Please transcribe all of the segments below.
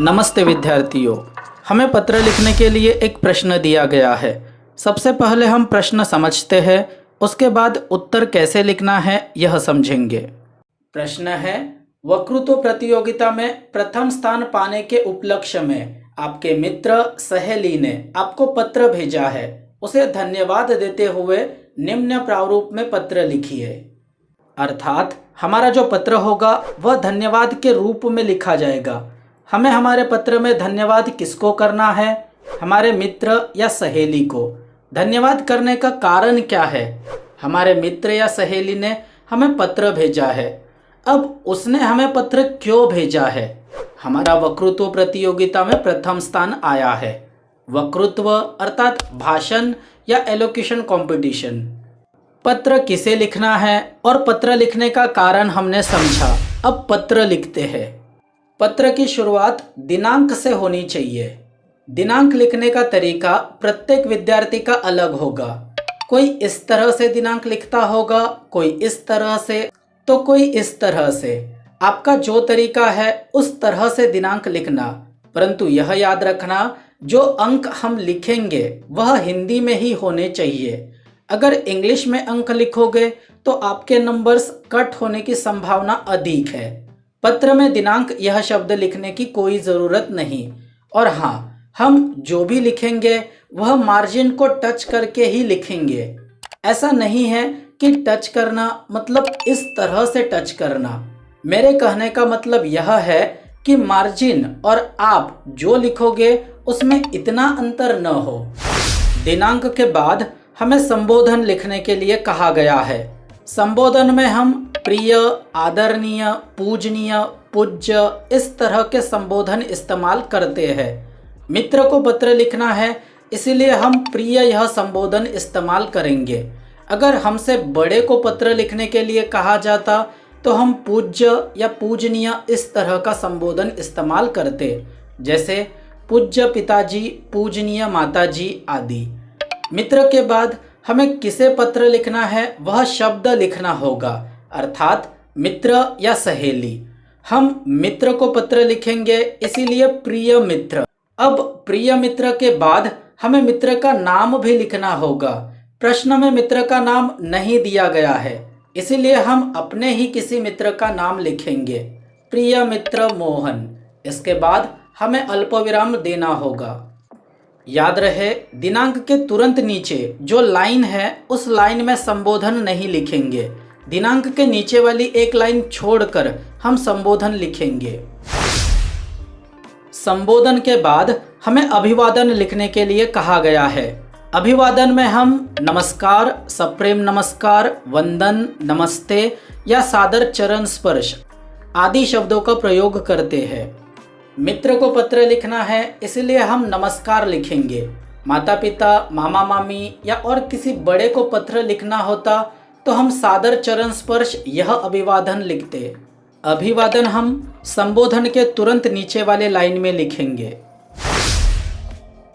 नमस्ते विद्यार्थियों, हमें पत्र लिखने के लिए एक प्रश्न दिया गया है। सबसे पहले हम प्रश्न समझते हैं, उसके बाद उत्तर कैसे लिखना है यह समझेंगे। प्रश्न है, वक्तृत्व प्रतियोगिता में प्रथम स्थान पाने के उपलक्ष्य में आपके मित्र सहेली ने आपको पत्र भेजा है, उसे धन्यवाद देते हुए निम्न प्रारूप में पत्र लिखिए। अर्थात हमारा जो पत्र होगा वह धन्यवाद के रूप में लिखा जाएगा। हमें हमारे पत्र में धन्यवाद किसको करना है? हमारे मित्र या सहेली को। धन्यवाद करने का कारण क्या है? हमारे मित्र या सहेली ने हमें पत्र भेजा है। अब उसने हमें पत्र क्यों भेजा है? हमारा वक्तृत्व प्रतियोगिता में प्रथम स्थान आया है। वक्तृत्व अर्थात भाषण या एलोक्यूशन कंपटीशन। पत्र किसे लिखना है और पत्र लिखने का कारण हमने समझा। अब पत्र लिखते हैं। पत्र की शुरुआत दिनांक से होनी चाहिए। दिनांक लिखने का तरीका प्रत्येक विद्यार्थी का अलग होगा। कोई इस तरह से दिनांक लिखता होगा, कोई इस तरह से, तो कोई इस तरह से। आपका जो तरीका है उस तरह से दिनांक लिखना, परंतु यह याद रखना जो अंक हम लिखेंगे वह हिंदी में ही होने चाहिए। अगर इंग्लिश में अंक लिखोगे तो आपके नंबर्स कट होने की संभावना अधिक है। पत्र में दिनांक यह शब्द लिखने की कोई ज़रूरत नहीं। और हाँ, हम जो भी लिखेंगे वह मार्जिन को टच करके ही लिखेंगे। ऐसा नहीं है कि टच करना मतलब इस तरह से टच करना। मेरे कहने का मतलब यह है कि मार्जिन और आप जो लिखोगे उसमें इतना अंतर न हो। दिनांक के बाद हमें संबोधन लिखने के लिए कहा गया है। संबोधन में हम प्रिय, आदरणीय, पूजनीय, पूज्य इस तरह के संबोधन इस्तेमाल करते हैं। मित्र को पत्र लिखना है इसीलिए हम प्रिय यह संबोधन इस्तेमाल करेंगे। अगर हमसे बड़े को पत्र लिखने के लिए कहा जाता तो हम पूज्य या पूजनीय इस तरह का संबोधन इस्तेमाल करते, जैसे पूज्य पिताजी, पूजनीय माताजी आदि। मित्र के बाद हमें किसे पत्र लिखना है वह शब्द लिखना होगा, अर्थात मित्र या सहेली। हम मित्र को पत्र लिखेंगे इसीलिए प्रिय मित्र। अब प्रिय मित्र के बाद हमें मित्र का नाम भी लिखना होगा। प्रश्न में मित्र का नाम नहीं दिया गया है, इसीलिए हम अपने ही किसी मित्र का नाम लिखेंगे, प्रिय मित्र मोहन। इसके बाद हमें अल्पविराम देना होगा। याद रहे, दिनांक के तुरंत नीचे जो लाइन है उस लाइन में संबोधन नहीं लिखेंगे। दिनांक के नीचे वाली एक लाइन छोड़कर हम संबोधन लिखेंगे। संबोधन के बाद हमें अभिवादन लिखने के लिए कहा गया है। अभिवादन में हम नमस्कार, सप्रेम नमस्कार, वंदन, नमस्ते या सादर चरण स्पर्श आदि शब्दों का प्रयोग करते हैं। मित्र को पत्र लिखना है इसलिए हम नमस्कार लिखेंगे। माता पिता, मामा मामी या और किसी बड़े को पत्र लिखना होता तो हम सादर चरण स्पर्श यह अभिवादन लिखते। अभिवादन हम संबोधन के तुरंत नीचे वाले लाइन में लिखेंगे।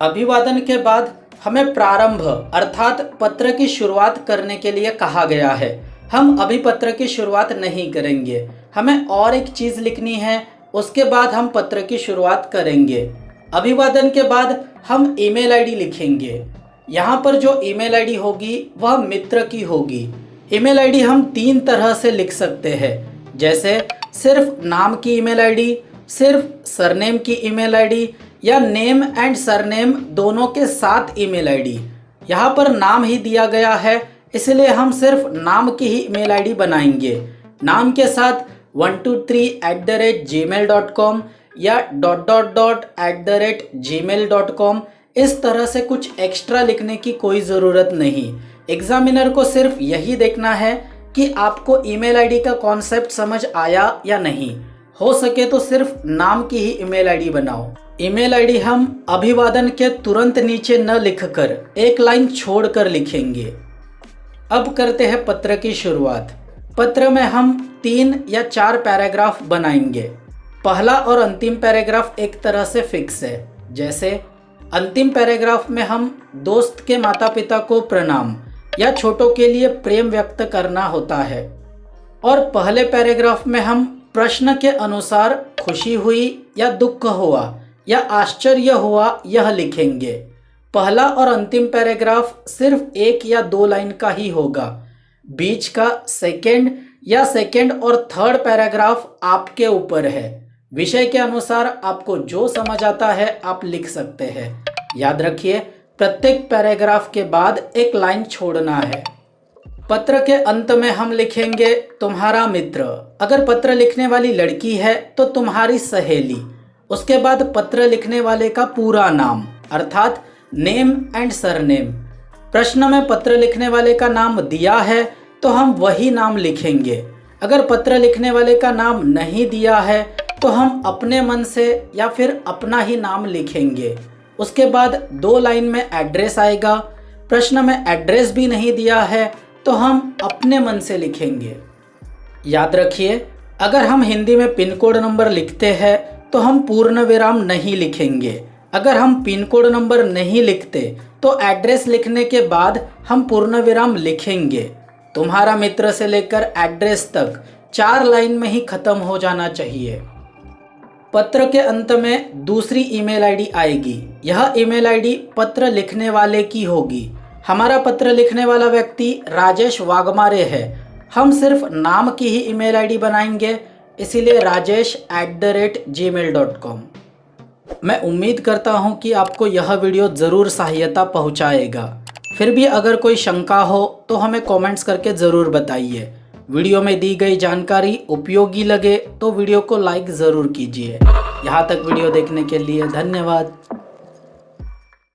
अभिवादन के बाद हमें प्रारंभ अर्थात पत्र की शुरुआत करने के लिए कहा गया है। हम अभी पत्र की शुरुआत नहीं करेंगे, हमें और एक चीज़ लिखनी है, उसके बाद हम पत्र की शुरुआत करेंगे। अभिवादन के बाद हम ईमेल आईडी लिखेंगे। यहाँ पर जो ईमेल आईडी होगी वह मित्र की होगी। ईमेल आईडी हम 3 तरह से लिख सकते हैं, जैसे सिर्फ नाम की ईमेल आईडी, सिर्फ सरनेम की ईमेल आईडी या नेम एंड सरनेम दोनों के साथ ईमेल आईडी। यहाँ पर नाम ही दिया गया है इसलिए हम सिर्फ नाम की ही ईमेल आईडी बनाएंगे। नाम के साथ 123@gmail.com या ... @gmail.com इस तरह से कुछ एक्स्ट्रा लिखने की कोई ज़रूरत नहीं। एग्जामिनर को सिर्फ यही देखना है कि आपको ईमेल आईडी का कॉन्सेप्ट समझ आया या नहीं। हो सके तो सिर्फ नाम की ही ईमेल आईडी बनाओ। ईमेल आईडी हम अभिवादन के तुरंत नीचे न लिखकर एक लाइन छोड़कर लिखेंगे। अब करते हैं पत्र की शुरुआत। पत्र में हम 3 या 4 पैराग्राफ बनाएंगे। पहला और अंतिम पैराग्राफ एक तरह से फिक्स है, जैसे अंतिम पैराग्राफ में हम दोस्त के माता पिता को प्रणाम या छोटों के लिए प्रेम व्यक्त करना होता है, और पहले पैराग्राफ में हम प्रश्न के अनुसार खुशी हुई या दुख हुआ या आश्चर्य हुआ यह लिखेंगे। पहला और अंतिम पैराग्राफ सिर्फ 1 या 2 लाइन का ही होगा। बीच का सेकंड या सेकंड और थर्ड पैराग्राफ आपके ऊपर है। विषय के अनुसार आपको जो समझ आता है आप लिख सकते हैं। याद रखिए, प्रत्येक पैराग्राफ के बाद एक लाइन छोड़ना है। पत्र के अंत में हम लिखेंगे तुम्हारा मित्र। अगर पत्र लिखने वाली लड़की है तो तुम्हारी सहेली। उसके बाद पत्र लिखने वाले का पूरा नाम अर्थात नेम एंड सरनेम। प्रश्न में पत्र लिखने वाले का नाम दिया है तो हम वही नाम लिखेंगे। अगर पत्र लिखने वाले का नाम नहीं दिया है तो हम अपने मन से या फिर अपना ही नाम लिखेंगे। उसके बाद 2 लाइन में एड्रेस आएगा। प्रश्न में एड्रेस भी नहीं दिया है तो हम अपने मन से लिखेंगे। याद रखिए, अगर हम हिंदी में पिन कोड नंबर लिखते हैं तो हम पूर्ण विराम नहीं लिखेंगे। अगर हम पिन कोड नंबर नहीं लिखते तो एड्रेस लिखने के बाद हम पूर्ण विराम लिखेंगे। तुम्हारा मित्र से लेकर एड्रेस तक 4 लाइन में ही खत्म हो जाना चाहिए। पत्र के अंत में दूसरी ईमेल आईडी आएगी। यह ईमेल आईडी पत्र लिखने वाले की होगी। हमारा पत्र लिखने वाला व्यक्ति राजेश वाघमारे है। हम सिर्फ नाम की ही ईमेल आईडी बनाएंगे, इसीलिए rajesh@gmail.com। मैं उम्मीद करता हूं कि आपको यह वीडियो ज़रूर सहायता पहुंचाएगा। फिर भी अगर कोई शंका हो तो हमें कमेंट्स करके ज़रूर बताइए। वीडियो में दी गई जानकारी उपयोगी लगे तो वीडियो को लाइक ज़रूर कीजिए। यहाँ तक वीडियो देखने के लिए धन्यवाद।